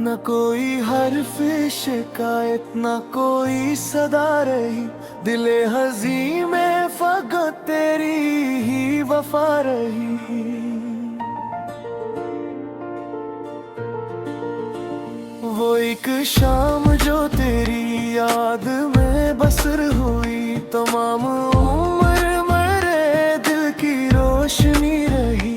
न कोई हर्फ शिकायत न कोई सदा रही, दिले हज़ी में फ़क़त तेरी ही वफ़ा रही। वो एक शाम जो तेरी याद में बसर हुई, तमाम उम्र मेरे दिल की रोशनी रही।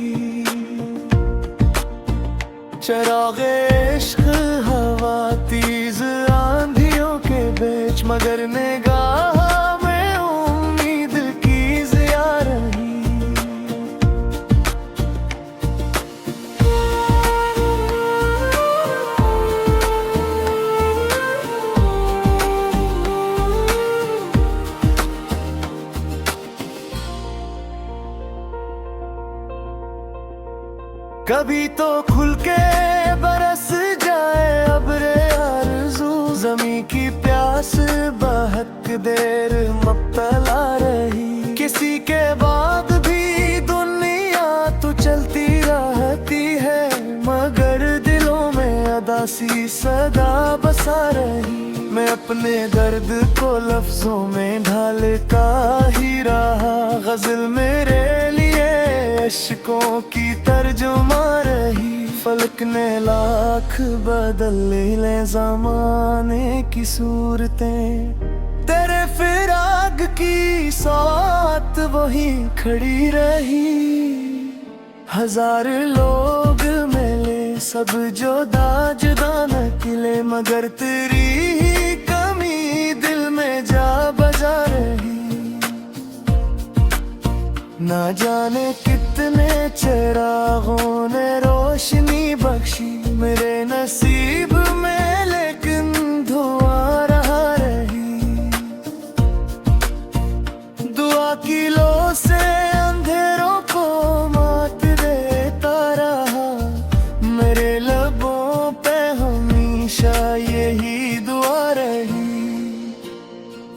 चराग़े इश्क़ हवा तीज़ आंधियों के बीच, मगर निगाह में उम्मीद की ज़िया रही। कभी तो खुल के बरस जाए अब्रे आरज़ू, ज़मीं की प्यास बहक देर मुब्तला रही। किसी के बाद भी दुनिया तो चलती रहती है, मगर दिलों में अदासी सदा बसा रही। मैं अपने दर्द को लफ्जों में ढालता ही रहा, गज़ल मेरे लिए इश्कों की तर्जुमा रही। फलक ने लाख बदल ले ज़माने की सूरतें, तेरे फिराक की सौत वही खड़ी रही। हजार लोग मिले सब जुदा जुदा निकले, मगर तेरी ही कमी दिल में जा बजा रही। ना जाने कितने चिरागों ने रोशनी बख्शी मेरे नसीब में, लेकिन धुआं रहा रही। दुआ की लो से अंधेरों को मात देता रहा, मेरे लबों पे हमेशा यही दुआ रही।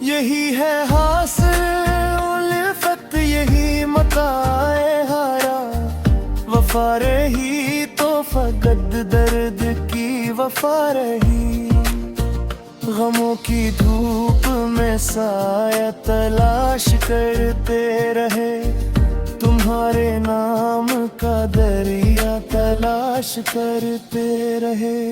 यही है हासिल उल्फत, यही मताए हारा, वफा रही तो फ़क़त दर्द की वफा रही। गमों की धूप में साया तलाश करते रहे, तुम्हारे नाम का दरिया तलाश करते रहे।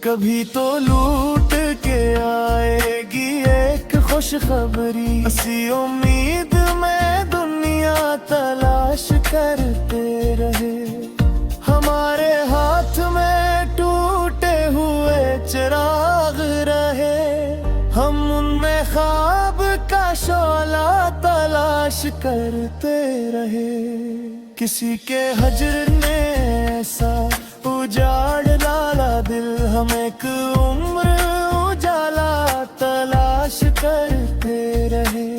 कभी तो लूट के आएगी एक खुशखबरी, इसी उम्मीद में दुनिया तलाश करते रहे। हमारे हाथ में टूटे हुए चिराग रहे, हम उनमें ख्वाब का शोला तलाश करते रहे। किसी के हजर ने ऐसा उजाड़ डाला दिल, हम एक उम्र उजाला तलाश करते रहे।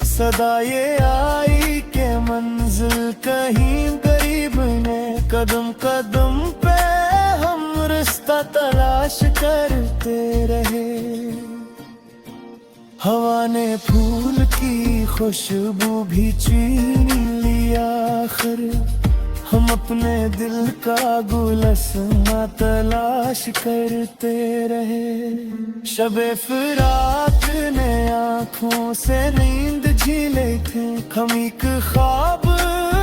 सदा ये आई के मंजिल कहीं करीब ने, कदम कदम पे हम रास्ता तलाश करते रहे। हवा ने फूल की खुशबू भी छीन ली आखिर, हम अपने दिल का गुलस्ना तलाश करते रहे। शबे फिराक ने आँखों से नींद झीले थे, हम एक ख्वाब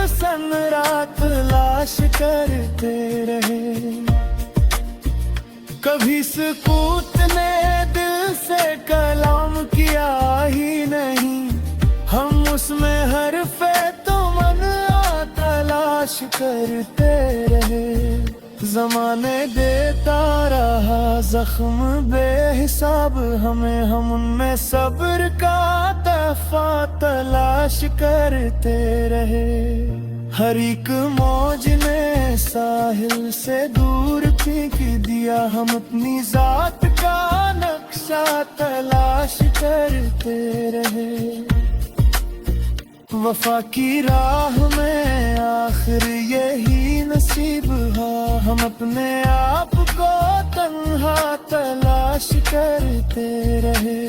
सन रात तलाश करते रहे। कभी सुकूत ने दिल से कलाम किया ही नहीं, हम उसमें हरफ़े तो मन तलाश करते रहे। ज़माने देता रहा ज़ख्म बेहिसाब हमें, हम उनमें सब्र का तहफ़ा तलाश करते रहे। हर एक मौज ने साहिल से दूर फेंक दिया, हम अपनी ज़ात का नक्शा तलाश करते रहे। वफा की राह में आखिर यही नसीब है, हम अपने आप को तन्हा तलाश करते रहे।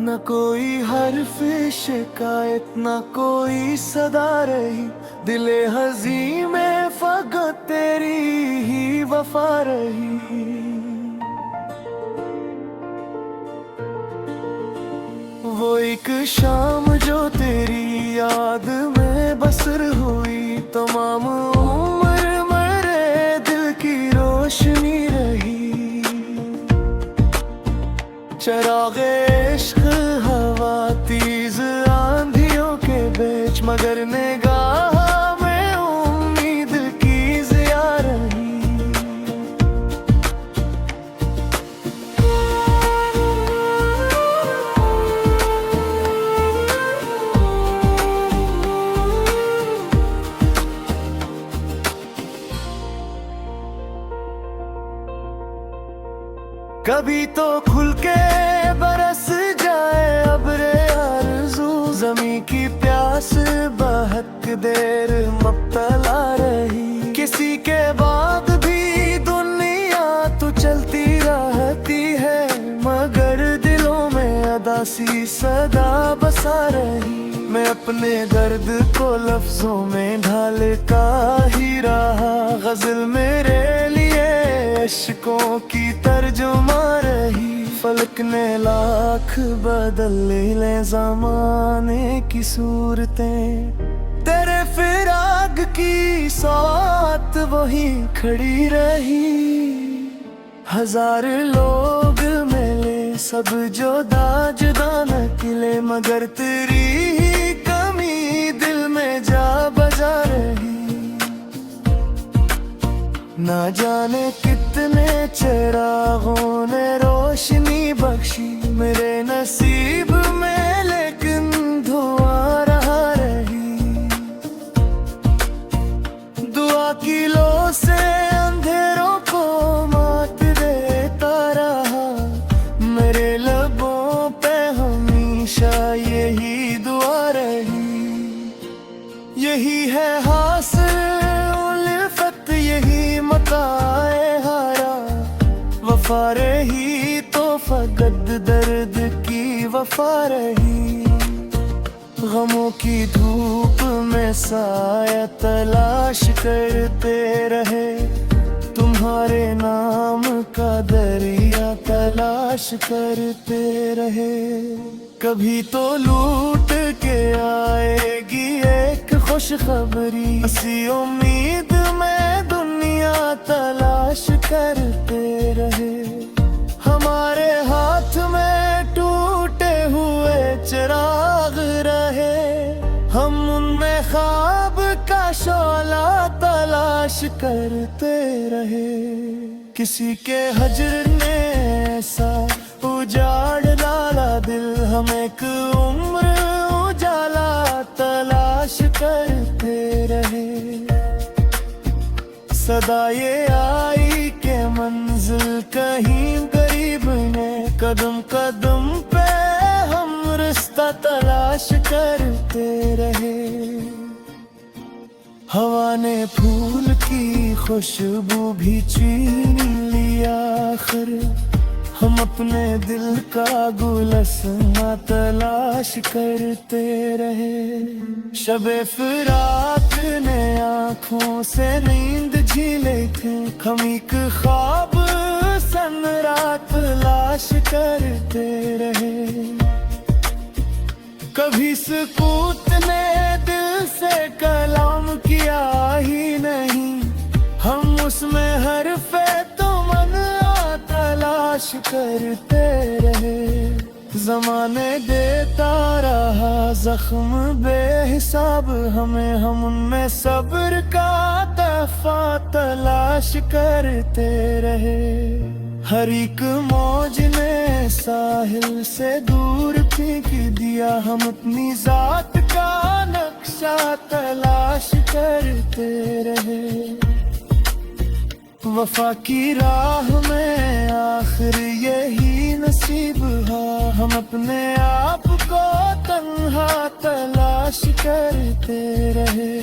न कोई हर्फ शिकायत न कोई सदा रही, दिले हज़ी में फ़क़त तेरी ही वफ़ा रही। वो एक शाम जो तेरी याद में बसर हुई, तमाम उम्र मेरे दिल की रोशनी रही। चराग़े इश्क़ हवा तीज़ आंधियों के बीच, मगर निगाह में उम्मीद की ज़िया रही। कभी तो खुल के बरस जाए अब्रे आरज़ू, ज़मीं की प्यास बहक देर मुब्तला रही। किसी के बाद भी दुनिया तो चलती रहती है, मगर दिलों में अदासी सदा बसा रही। मैं अपने दर्द को लफ्ज़ों में ढालता ही रहा, ग़ज़ल मेरे लिए इश्क़ों की तर्जुमा रही। फलक ने लाख बदल ले ज़माने की सूरतें, तेरे फिराक की सौत वही खड़ी रही। हजार लोग मिले सब जुदा जुदा निकले, मगर तेरी ही कमी दिल में जा बजा रही। ना जाने कितने चिरागों ने रोशनी बख्शी मेरे नसीब में, लेकिन धुआं रहा रही। दुआ की लो से अंधेरों को मात देता रहा, मेरे लबों पे हमेशा यही दुआ रही। यही है हासिल उल्फत, यही मताए हारा, वफा रही तो फ़क़त दर्द की वफा रही। गमों की धूप में साया तलाश करते रहे, तुम्हारे नाम का दरिया तलाश करते रहे। कभी तो लूट के आएगी एक खुशखबरी, इसी उम्मीद में दुनिया तलाश करते रहे। हमारे हाथ में टूटे हुए चिराग रहे, हम उनमें ख्वाब का शोला तलाश करते रहे। किसी के हजर ने ऐसा उजाड़ डाला दिल, हम एक उम्र उजाला तलाश करते रहे। सदा ये आई के मंजिल कहीं करीब ने, कदम कदम पे हम रास्ता तलाश करते रहे। हवा ने फूल की खुशबू भी छीन लिया, आखिर हम अपने दिल का गुलस्ना तलाश करते रहे। शबे फिराक ने आँखों से नींद झीले थे, हम एक ख्वाब सन रात तलाश करते रहे। कभी सुकूत ने दिल से कलाम किया ही नहीं, हम उसमें हरफ़े तलाश करते रहे। ज़माने देता रहा ज़ख्म बेहिसाब हमें, हम उनमें सब्र का तहफ़ा तलाश करते रहे। हर एक मौज ने साहिल से दूर फेंक दिया, हम अपनी ज़ात का नक्शा तलाश करते रहे। वफा की राह में आखिर यही नसीब है, हम अपने आप को तन्हा तलाश करते रहे।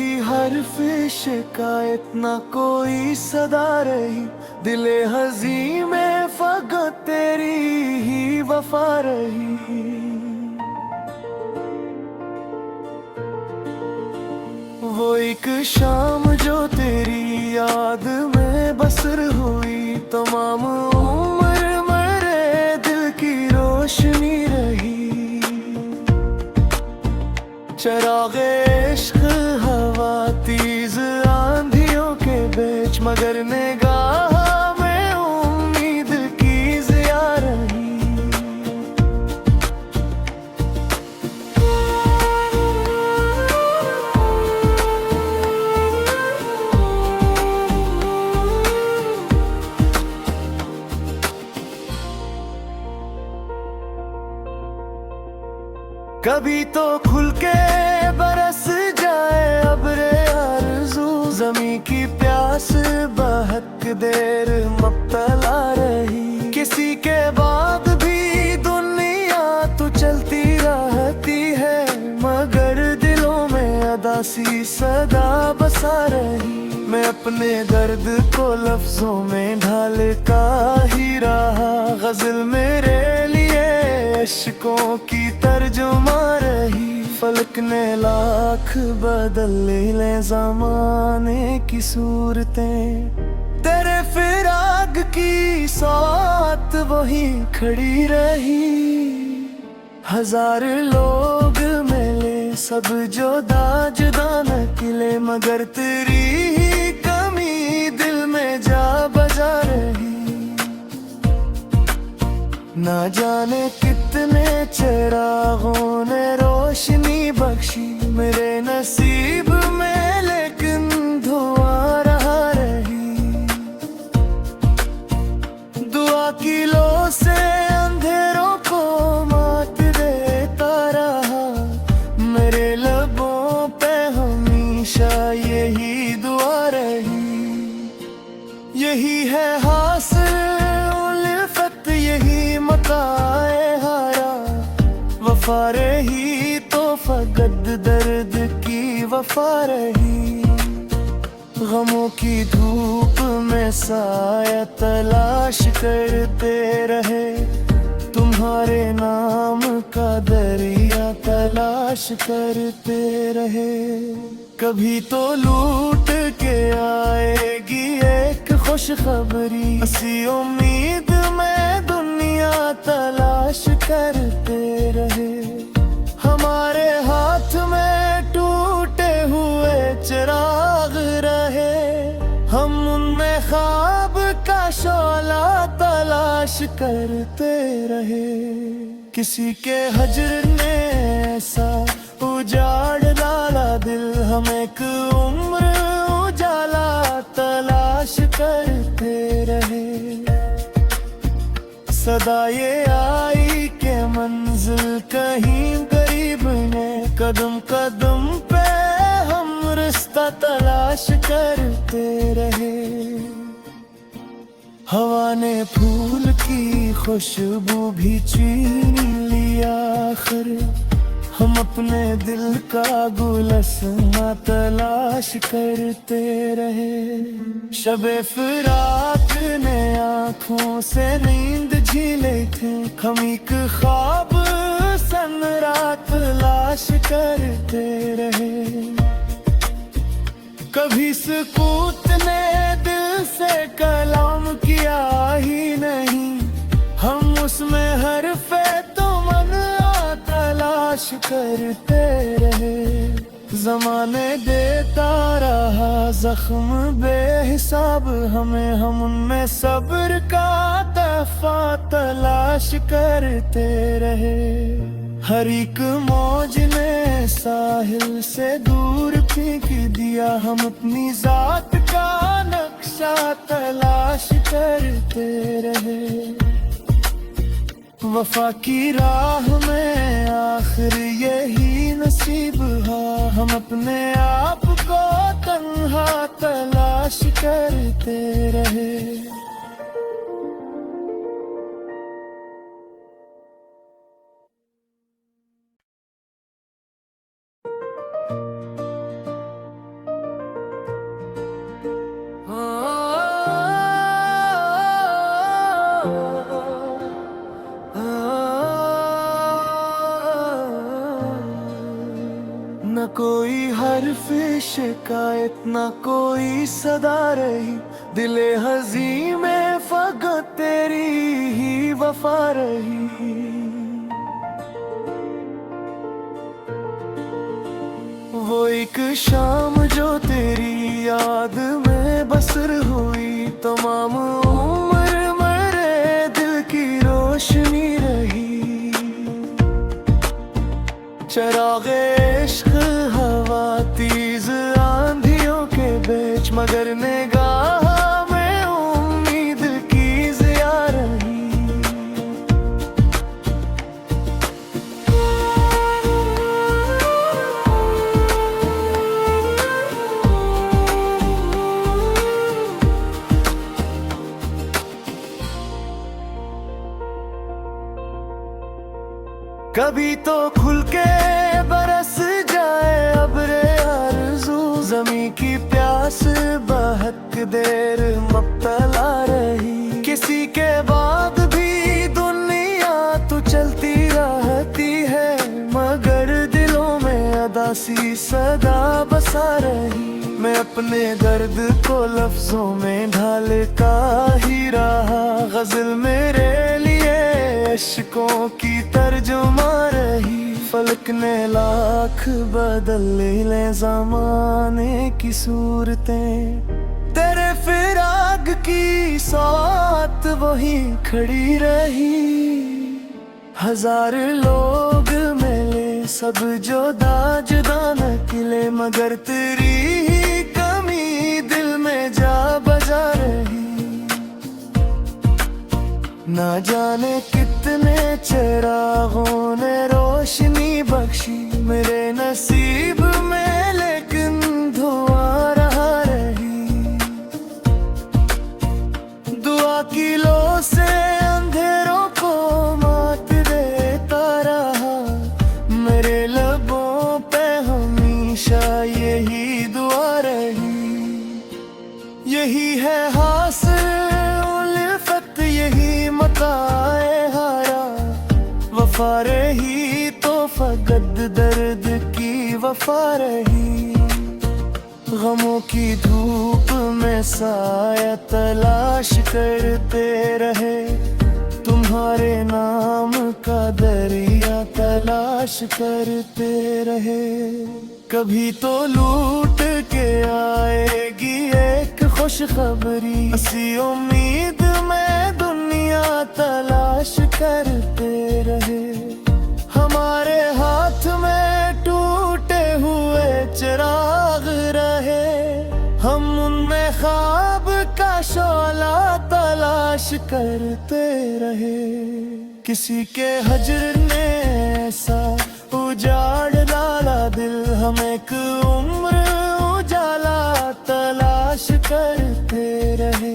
कोई हर्फ शिकायत ना कोई सदा रही, दिले हज़ी में फ़क़त तेरी ही वफ़ा रही। वो एक शाम जो तेरी याद में बसर हुई, तमाम उम्र मेरे दिल की रोशनी रही। चराग़े इश्क़ हवा तीज़ आंधियों के बीच, मगर निगाह में उम्मीद की ज़िया रही। कभी तो खुल के बरस जाए अब्रे आरज़ू, ज़मीं की प्यास बहक देर मुब्तला रही। किसी के बाद भी दुनिया तो चलती रहती है, मगर दिलों में अदासी सदा बसा रही। मैं अपने दर्द को लफ्जों में ढालता ही रहा, गज़ल मेरे लिए इश्कों की तर्जुमा रही। फलक ने लाख बदल ले ज़माने की सूरतें, तेरे फिराक की सौत वही खड़ी रही। हजार लोग मिले सब जुदा जुदा निकले, मगर तेरी ही कमी दिल में जा बजा रही। ना जाने कितने चिरागों ने रोशनी बख्शी मेरे नसीब में, लेकिन धुआं रहा रही। दुआ की लो से अंधेरों को मात देता रहा, मेरे लबों पे हमेशा यही दुआ रही। यही है हासिल उल्फत, यही मताए हारा, वफा रही तो फ़क़त दर्द की वफा रही। गमों की धूप में साया तलाश करते रहे, तुम्हारे नाम का दरिया तलाश करते रहे। कभी तो लूट के आएगी एक खुशखबरी, इसी उम्मीद में दुनिया तलाश करते रहे। हमारे हाथ में टूटे हुए चिराग रहे, हम उनमें ख्वाब का शोला तलाश करते रहे। किसी के हजर ने ऐसा उजाड़ डाला दिल, हम एक उम्र उजाला तलाश करते रहे। सदा ये आई के मंजिल कहीं करीब ने, कदम कदम पे हम रास्ता तलाश करते रहे। हवा ने फूल की खुशबू भी छीन लिया, आखिर हम अपने दिल का गुलशन तलाश करते रहे। शबे फिराक ने आँखों से नींद झीले थे, हम एक ख्वाब सन रात तलाश करते रहे। कभी सुकूत ने दिल से कलाम किया ही नहीं, हम उसमें हरफ़े तलाश करते रहे। ज़माने देता रहा ज़ख्म बेहिसाब हमें, हम उनमें सब्र का तहफ़ा तलाश करते रहे। हर एक मौज ने साहिल से दूर फेंक दिया, हम अपनी ज़ात का नक्शा तलाश करते रहे। वफा की राह में आखिर यही नसीब है, हम अपने आप को तन्हा तलाश करते रहे। शिकायत ना कोई सदा रही, दिले हजी में फकत तेरी ही वफा रही। वो एक शाम जो तेरी याद में बसर हुई, तमाम उम्र मेरे दिल की रोशनी रही। चरागे इश्क हवा तीज आंधियों के बीच, मगर निगाह में उम्मीद की ज़िया रही। कभी तो खुल के बरस जाए अब्रे आरज़ू, ज़मीं की प्यास बहक देर मुब्तला रही। किसी के बाद भी दुनिया तो चलती रहती है, मगर दिलों में अदासी सदा बसा रही। मैं अपने दर्द को लफ्जों में ढालता ही रहा, गज़ल मेरे लिए इश्कों की तर्जुमा रही। फलक ने लाख बदल ले ज़माने की सूरतें, तेरे फिराक की सौत वही खड़ी रही। हजार लोग मिले सब जुदा जुदा निकले, मगर तेरी ही कमी दिल में जा बजा रही। ना जाने कितने चिरागों ने रोशनी बख्शी मेरे नसीब में, लेकिन धुआं रहा रही। दुआ की लो से अंधेरों को मात देता रहा, मेरे लबों पे हमेशा यही दुआ रही। यही है हासिल उल्फत, यही मताए हारा, वफा रही तो फकत दर्द की वफा रही। गमों की धूप में साया तलाश करते रहे, तुम्हारे नाम का दरिया तलाश करते रहे। कभी तो लूट के आएगी एक खुशखबरी, इसी उम्मीद में दुनिया तलाश करते रहे। हमारे हाथ में टूटे हुए चिराग रहे, हम उनमें ख्वाब का शोला तलाश करते रहे। किसी के हजर ने ऐसा उजाड़ डाला दिल, हम एक उम्र उजाला तलाश करते रहे।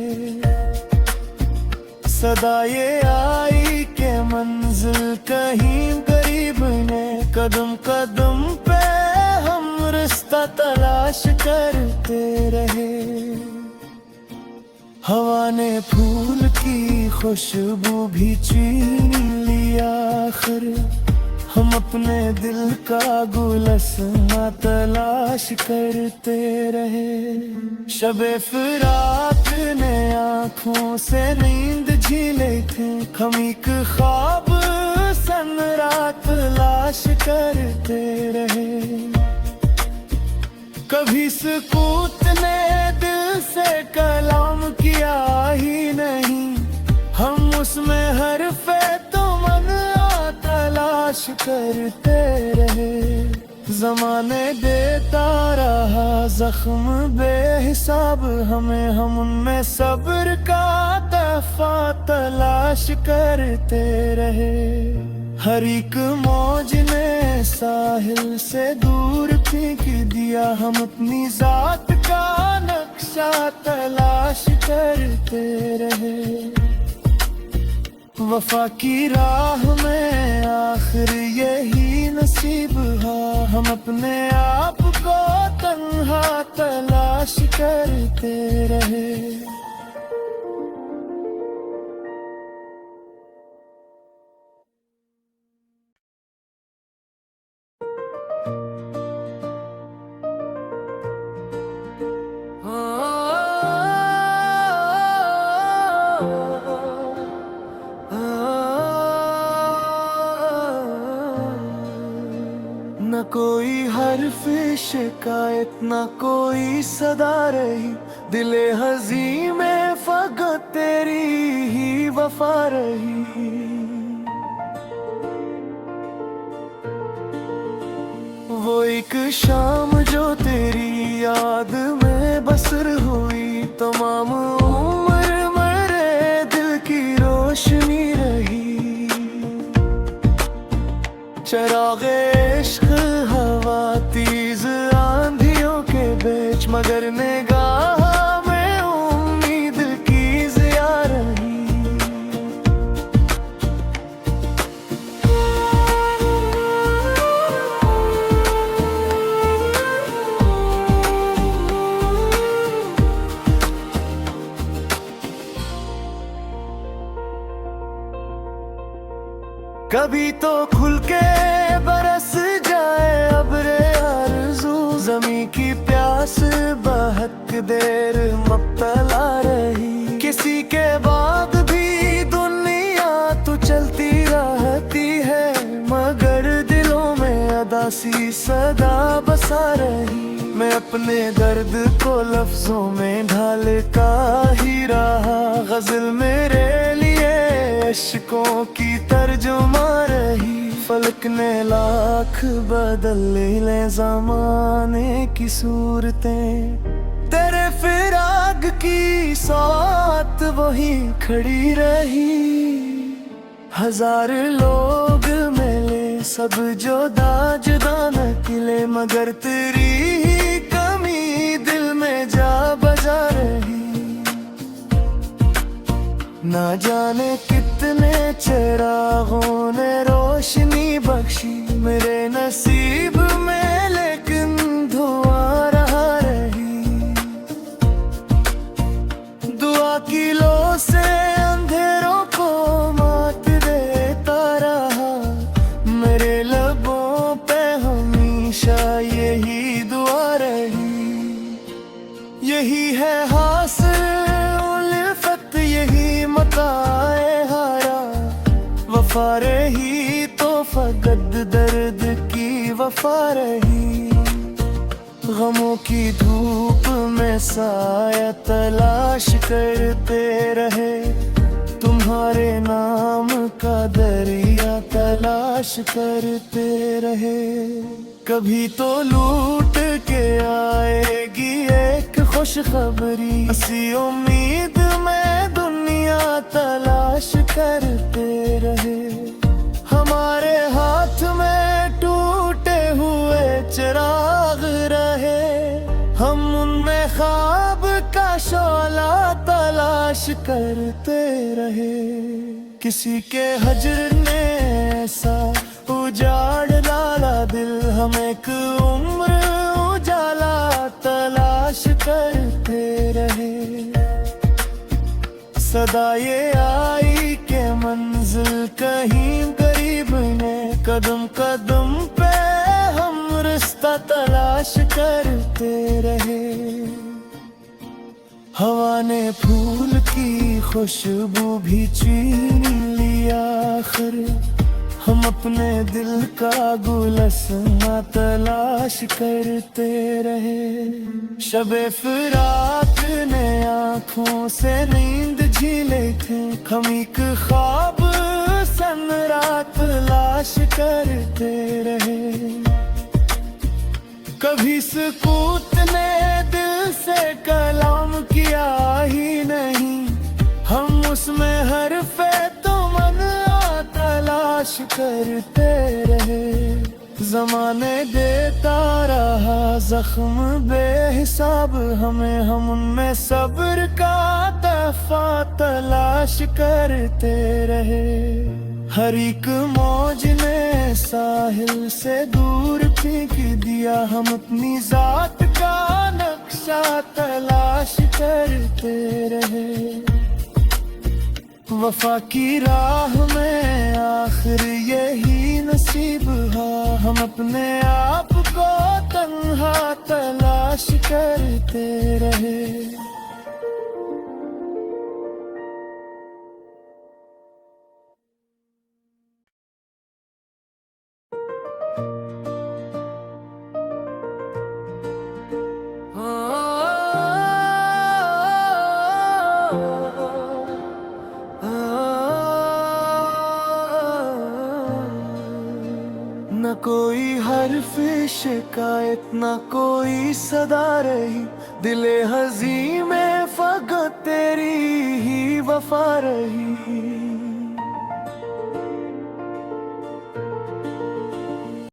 सदा ये आई के मंजिल कहीं करीब ने, कदम कदम पे हम रिश्ता तलाश करते रहे। हवा ने फूल की खुशबू भी छीन लिया, आखिर हम अपने दिल का गुलस्ना तलाश करते रहे। शबे फिराक ने आँखों से नींद झीले थे, हम एक ख्वाब सन रात तलाश करते रहे। कभी सुकूत ने दिल से कलाम किया ही नहीं, हम उसमें हरफे तो मन तलाश करते रहे। ज़माने देता रहा जख्म बेहिसाब हमें, हम उनमें सब्र का तहफ़ा तलाश करते रहे। हर एक मौज ने साहिल से दूर फेंक दिया, हम अपनी जात का नक्शा तलाश करते रहे। वफा की राह में आखिर यही नसीब है, हम अपने आप को तन्हा तलाश करते रहे। शिकायत ना कोई सदा रही, दिले हजी में फकत तेरी ही वफा रही। वो एक शाम जो तेरी याद में बसर हुई, तमाम उम्र मेरे दिल की रोशनी रही। चरागे इश्क हवा तीज आंधियों के बीच, मगर निगाह में उम्मीद की ज़िया रही। कभी तो खुल के बरस जाए अब्रे आरज़ू, ज़मीं की प्यास बहक देर मुब्तला रही। किसी के बाद भी दुनिया तो चलती रहती है, मगर दिलों में अदासी सदा बसा रही। मैं अपने दर्द को लफ्जों में ढालता ही रहा, गज़ल मेरे लिए इश्कों की तर्जुमा रही। फलक ने लाख बदल ले ज़माने की सूरतें, तेरे फिराक की सौत वही खड़ी रही। हजार लोग मिले सब जुदा जुदा निकले, मगर तेरी ही कमी दिल में जा बजा रही। ना जाने कितने चिरागों ने रोशनी बख्शी मेरे नसीब में, लेकिन धुआं रहा रही। दुआ की लो से अंधेरों को मात देता रहा, मेरे लबों पे हमेशा यही दुआ रही। यही है हासिल उल्फत, यही मताए हारा, वफा रही तो फकत दर्द की वफा रही। गमों की धूप में साया तलाश करते रहे, तुम्हारे नाम का दरिया तलाश करते रहे। कभी तो लूट के आएगी एक खुशखबरी, इसी उम्मीद में दुनिया तलाश करते रहे। हमारे हाथ में टूटे हुए चिराग रहे, हम उनमें ख्वाब का शोला तलाश करते रहे। किसी के हजर ने ऐसा उजाड़ डाला दिल, हम एक उम्र उजाला तलाश करते रहे। सदा ये आई के मंजिल कहीं करीब ने, कदम कदम पे हम रिश्ता तलाश करते रहे। हवा ने फूल की खुशबू भी छीन लिया, आखिर हम अपने दिल का गुलस्ना तलाश करते रहे। शबे फिराक ने आँखों से नींद झीले थे, हम एक ख्वाब सन रात तलाश करते रहे। कभी सुकूत ने दिल से कलाम किया ही नहीं, हम उसमें हरफे तुमन्ना तलाश करते रहे। ज़माने देता रहा जख्म बेहिसाब हमें, हम उनमें सब्र का तहफ़ा तलाश करते रहे। हर एक मौज ने साहिल से दूर फेंक दिया, हम अपनी जात का नक्शा तलाश करते रहे। वफा की राह में आखिर यही नसीब है, हम अपने आप को तन्हा तलाश करते रहे। हर्फ शिकायत ना कोई सदा रही, दिले हजी में फकत तेरी ही वफा रही।